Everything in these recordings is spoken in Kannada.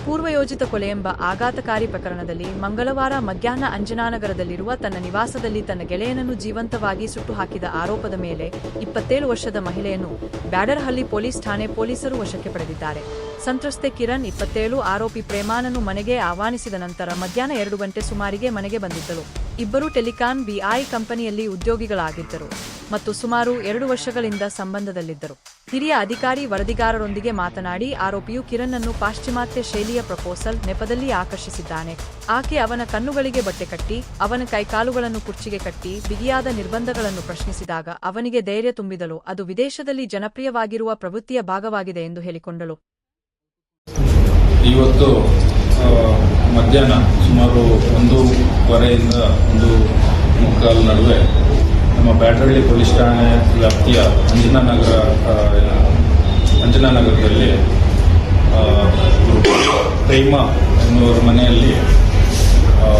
ಪೂರ್ವಯೋಜಿತ ಕೊಲೆ ಎಂಬ ಆಘಾತಕಾರಿ ಪ್ರಕರಣದಲ್ಲಿ ಮಂಗಳವಾರ ಮಧ್ಯಾಹ್ನ ಅಂಜನಾನಗರದಲ್ಲಿರುವ ತನ್ನ ನಿವಾಸದಲ್ಲಿ ತನ್ನ ಗೆಳೆಯನನ್ನು ಜೀವಂತವಾಗಿ ಸುಟ್ಟು ಹಾಕಿದ ಆರೋಪದ ಮೇಲೆ 27 ವರ್ಷದ ಮಹಿಳೆಯನ್ನು ಬ್ಯಾಡರಹಳ್ಳಿ ಪೊಲೀಸ್ ಠಾಣೆ ಪೊಲೀಸರು ವಶಕ್ಕೆ ಪಡೆದಿದ್ದಾರೆ. ಸಂತ್ರಸ್ತೆ ಕಿರಣ್ 27 ಆರೋಪಿ ಪ್ರೇಮಾನನ್ನು ಮನೆಗೆ ಆಹ್ವಾನಿಸಿದ ನಂತರ ಮಧ್ಯಾಹ್ನ 2 ಗಂಟೆ ಸುಮಾರಿಗೆ ಮನೆಗೆ ಬಂದಿದ್ದಳು. ಇಬ್ಬರು ಟೆಲಿಕಾಂ ಬಿಐ ಕಂಪನಿಯಲ್ಲಿ ಉದ್ಯೋಗಿಗಳಾಗಿದ್ದರು ಮತ್ತು ಸುಮಾರು 2 ವರ್ಷಗಳಿಂದ ಸಂಬಂಧದಲ್ಲಿದ್ದರು. ಹಿರಿಯ ಅಧಿಕಾರಿ ವರದಿಗಾರರೊಂದಿಗೆ ಮಾತನಾಡಿ, ಆರೋಪಿಯು ಕಿರಣ್ ಪಾಶ್ಚಿಮಾತ್ಯ ಶೈಲಿಯ ಪ್ರಪೋಸಲ್ ನೆಪದಲ್ಲಿ ಆಕರ್ಷಿಸಿದ್ದಾನೆ. ಆಕೆ ಅವನ ಕಣ್ಣುಗಳಿಗೆ ಬಟ್ಟೆ ಕಟ್ಟಿ, ಅವನ ಕೈಕಾಲುಗಳನ್ನು ಕುರ್ಚಿಗೆ ಕಟ್ಟಿ ಬಿಗಿಯಾದ ನಿರ್ಬಂಧಗಳನ್ನು ಪ್ರಶ್ನಿಸಿದಾಗ ಅವನಿಗೆ ಧೈರ್ಯ ತುಂಬಿದಳು. ಅದು ವಿದೇಶದಲ್ಲಿ ಜನಪ್ರಿಯವಾಗಿರುವ ಪ್ರವೃತ್ತಿಯ ಭಾಗವಾಗಿದೆ ಎಂದು ಹೇಳಿಕೊಂಡಳು. ಇವತ್ತು ಮಧ್ಯಾಹ್ನ ಸುಮಾರು 1:15 1:45 ನಡುವೆ ನಮ್ಮ ಬ್ಯಾಡರಹಳ್ಳಿ ಪೊಲೀಸ್ ಠಾಣೆ ವ್ಯಾಪ್ತಿಯ ಅಂಜನಾನಗರದಲ್ಲಿ ಪ್ರೇಮ ಎನ್ನುವರ ಮನೆಯಲ್ಲಿ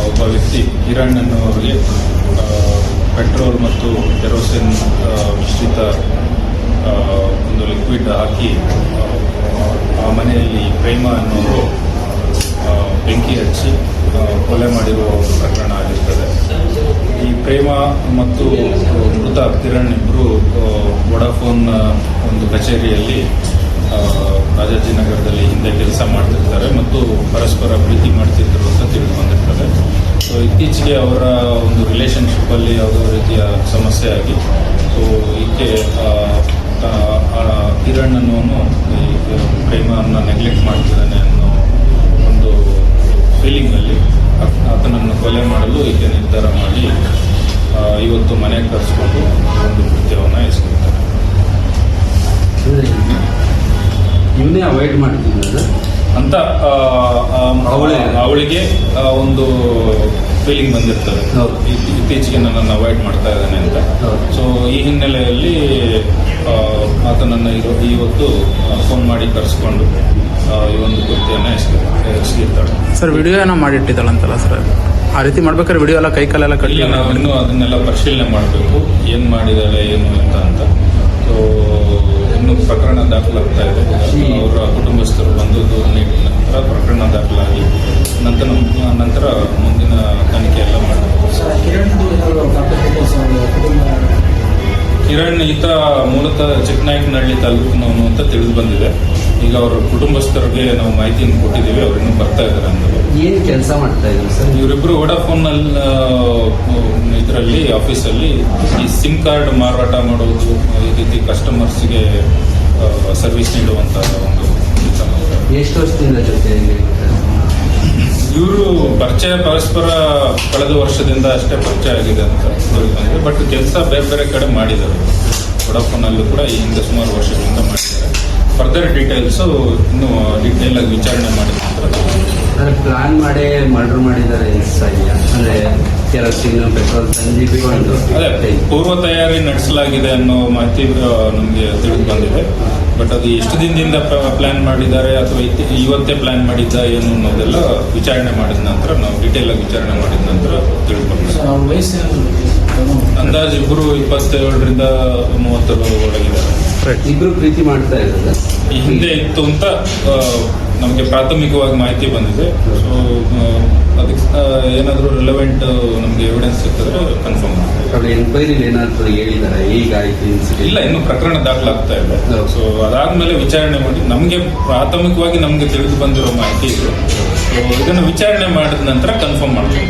ಒಬ್ಬ ವ್ಯಕ್ತಿ ಕಿರಣ್ ಎನ್ನುವರಿಗೆ ಪೆಟ್ರೋಲ್ ಮತ್ತು ಕೆರೋಸಿನ್ ಮಿಶ್ರಿತ ಒಂದು ಲಿಕ್ವಿಡ್ ಹಾಕಿ ಆ ಮನೆಯಲ್ಲಿ ಪ್ರೇಮ ಎನ್ನುವರು ಬೆಂಕಿ ಹಚ್ಚಿ ಕೊಲೆ ಮಾಡಿರುವ ಒಂದು ಪ್ರಕರಣ ಆಗಿರ್ತದೆ. ಈ ಪ್ರೇಮ ಮತ್ತು ಮೃತ ಕಿರಣ್ ಇಬ್ಬರು ವೊಡಾಫೋನ್ ಒಂದು ಕಚೇರಿಯಲ್ಲಿ ರಾಜಾಜಿನಗರದಲ್ಲಿ ಹಿಂದೆ ಕೆಲಸ ಮಾಡ್ತಿರ್ತಾರೆ ಮತ್ತು ಪರಸ್ಪರ ಪ್ರೀತಿ ಮಾಡ್ತಿದ್ರು ಅಂತ ತಿಳಿದು ಬಂದಿರ್ತದೆ. ಸೊ ಇತ್ತೀಚೆಗೆ ಅವರ ಒಂದು ರಿಲೇಷನ್ಶಿಪ್ಪಲ್ಲಿ ಯಾವುದೋ ರೀತಿಯ ಸಮಸ್ಯೆ ಆಗಿ ಸೊ ಈಕೆ ಕಿರಣ್ ಅನ್ನೋನು ಈ ಪ್ರೇಮವನ್ನು ನೆಗ್ಲೆಕ್ಟ್ ಮಾಡ್ತಿದ್ದಾನೆ ಅನ್ನೋ ಒಂದು ಫೀಲಿಂಗಲ್ಲಿ ಆತನನ್ನು ಕೊಲೆ ಮಾಡಲು ಈಕೆ ನಿರ್ಧಾರ ಮಾಡಿ ಇವತ್ತು ಮನೆಗೆ ಕರೆಸ್ಕೊಂಡು ಒಂದು ಕೃತ್ಯವನ್ನು ಎಸಗಿದ್ದಾರೆ. ಇವನ್ನೇ ಅವಾಯ್ಡ್ ಮಾಡ್ತಿದ್ದಾರೆ ಅಂತ ಅವಳಿಗೆ ಒಂದು ಫೀಲಿಂಗ್ ಬಂದಿರ್ತದೆ, ಇತ್ತೀಚೆಗೆ ನನ್ನನ್ನು ಅವಾಯ್ಡ್ ಮಾಡ್ತಾ ಇದ್ದಾನೆ ಅಂತ. ಸೊ ಈ ಹಿನ್ನೆಲೆಯಲ್ಲಿ ಆತನನ್ನು ಇವತ್ತು ಫೋನ್ ಮಾಡಿ ಕರೆಸ್ಕೊಂಡು ಈ ಒಂದು ಕೃತ್ಯವನ್ನು ಎಸಗಿರ್ತಾಳೆ. ಸರ್, ವಿಡಿಯೋ ಏನೋ ಮಾಡಿಟ್ಟಿದ್ದಾಳಂತಲ್ಲ ಸರ್, ಆ ರೀತಿ ಮಾಡ್ಬೇಕಾದ್ರೆ ವಿಡಿಯೋ ಎಲ್ಲ ಕೈ ಕಾಲೆಲ್ಲ ಕಟ್ಟಿಲ್ಲ. ನಾವು ಇನ್ನೂ ಅದನ್ನೆಲ್ಲ ಪರಿಶೀಲನೆ ಮಾಡಬೇಕು, ಏನು ಮಾಡಿದ್ದಾಳೆ ಏನು ಅಂತ. ಸೊ ಇನ್ನು ಪ್ರಕರಣ ದಾಖಲಾಗ್ತಾ ಇದೆ. ಅವರ ಕುಟುಂಬಸ್ಥರು ಬಂದು ದೂರು ನೀಡಿದ ನಂತರ ಪ್ರಕರಣ ದಾಖಲಾಗಿ ನಂತರ ಮುಂದಿನ ತನಿಖೆ ಎಲ್ಲ ಮಾಡಬೇಕು. ಕಿರಣ್ ಈತ ಮೂಲತಃ ಚಿಕ್ಕನಾಯಕನಹಳ್ಳಿ ತಾಲೂಕಿನವನು ಅಂತ ತಿಳಿದು ಬಂದಿದೆ. ಈಗ ಅವರ ಕುಟುಂಬಸ್ಥರಿಗೆ ನಾವು ಮಾಹಿತಿಯನ್ನು ಕೊಟ್ಟಿದ್ದೀವಿ, ಅವ್ರು ಇನ್ನೂ ಬರ್ತಾ ಇದ್ದಾರೆ ಅಂತ. ಏನು ಕೆಲಸ ಮಾಡ್ತಾ ಇದ್ದಾರೆ ಸರ್? ಇವರಿಬ್ಬರು ವೊಡಾಫೋನ್ ಇದರಲ್ಲಿ ಆಫೀಸಲ್ಲಿ ಈ ಸಿಮ್ ಕಾರ್ಡ್ ಮಾರಾಟ ಮಾಡೋದು, ಈ ರೀತಿ ಕಸ್ಟಮರ್ಸ್ಗೆ ಸರ್ವಿಸ್ ನೀಡುವಂತಹ ಒಂದು ಕೆಲಸ ಮಾಡ್ತಾರೆ. ಎಷ್ಟು ವರ್ಷದಿಂದ ಜೊತೆ ಇವರು ಪರಸ್ಪರ ಕಳೆದ ವರ್ಷದಿಂದ ಅಷ್ಟೇ ಪರಿಚಯ ಆಗಿದೆ ಅಂತ ಬಂದಿದೆ. ಬಟ್ ಕೆಲಸ ಬೇರೆ ಬೇರೆ ಕಡೆ ಮಾಡಿದ್ದಾರೆ. ವೊಡಾಫೋನಲ್ಲೂ ಕೂಡ ಈ ಹಿಂದೆ ಸುಮಾರು ವರ್ಷಗಳಿಂದ ಮಾಡಿದ್ದಾರೆ. ಫರ್ದರ್ ಡೀಟೇಲ್ಸು ಇನ್ನೂ ಡೀಟೇಲ್ ಆಗಿ ವಿಚಾರಣೆ ಮಾಡಿದ ನಂತರ ಪ್ಲಾನ್ ಮಾಡಿ ಮರ್ಡರ್ ಮಾಡಿದ್ದಾರೆ ಅಂದ್ರೆ ಕೆರೋಸಿನ್ ಪೆಟ್ರೋಲ್ ಅದೇ ಪೂರ್ವ ತಯಾರಿ ನಡೆಸಲಾಗಿದೆ ಅನ್ನೋ ಮಾಹಿತಿ ನಮಗೆ ತಿಳಿದು ಬಂದಿದೆ. ಬಟ್ ಅದು ಎಷ್ಟು ದಿನದಿಂದ ಪ್ಲಾನ್ ಮಾಡಿದ್ದಾರೆ ಅಥವಾ ಇವತ್ತೇ ಪ್ಲಾನ್ ಮಾಡಿದ್ದ ಏನು ಅನ್ನೋದೆಲ್ಲ ವಿಚಾರಣೆ ಮಾಡಿದ ನಂತರ, ನಾವು ಡೀಟೇಲ್ ಆಗಿ ವಿಚಾರಣೆ ಮಾಡಿದ ನಂತರ ತಿಳಿದು ಬಂದಿದೆ. ಅಂದಾಜು ಇಬ್ಬರು 27ರಿಂದ 30 ಒಳಗಿದ್ದಾರೆ. ಇಬ್ರು ಪ್ರೀತಿ ಮಾಡ್ತಾ ಇದ್ದಾರೆ. ಈ ಹಿಂದೆ ಇತ್ತು ಅಂತ ನಮಗೆ ಪ್ರಾಥಮಿಕವಾಗಿ ಮಾಹಿತಿ ಬಂದಿದೆ. ಸೊ ಅದಕ್ಕೆ ಏನಾದರೂ ರಿಲೆವೆಂಟ್ ನಮಗೆ ಎವಿಡೆನ್ಸ್ ಸಿಕ್ಕಿದ್ರೆ ಕನ್ಫರ್ಮ್ ಮಾಡ್ತೀವಿ. ಎನ್ಕ್ವೈರಿ ಏನಾದರೂ ಹೇಳಿದ್ದಾರೆ ಈಗ ಇಲ್ಲ, ಇನ್ನು ಪ್ರಕರಣ ದಾಖಲಾಗ್ತಾ ಇದೆ. ಸೊ ಅದಾದ್ಮೇಲೆ ವಿಚಾರಣೆ ಮಾಡಿ ನಮಗೆ ಪ್ರಾಥಮಿಕವಾಗಿ ನಮಗೆ ತಿಳಿದು ಬಂದಿರೋ ಮಾಹಿತಿ ಇದೆ. ಸೊ ಇದನ್ನು ವಿಚಾರಣೆ ಮಾಡಿದ ನಂತರ ಕನ್ಫರ್ಮ್ ಮಾಡ್ತೀವಿ.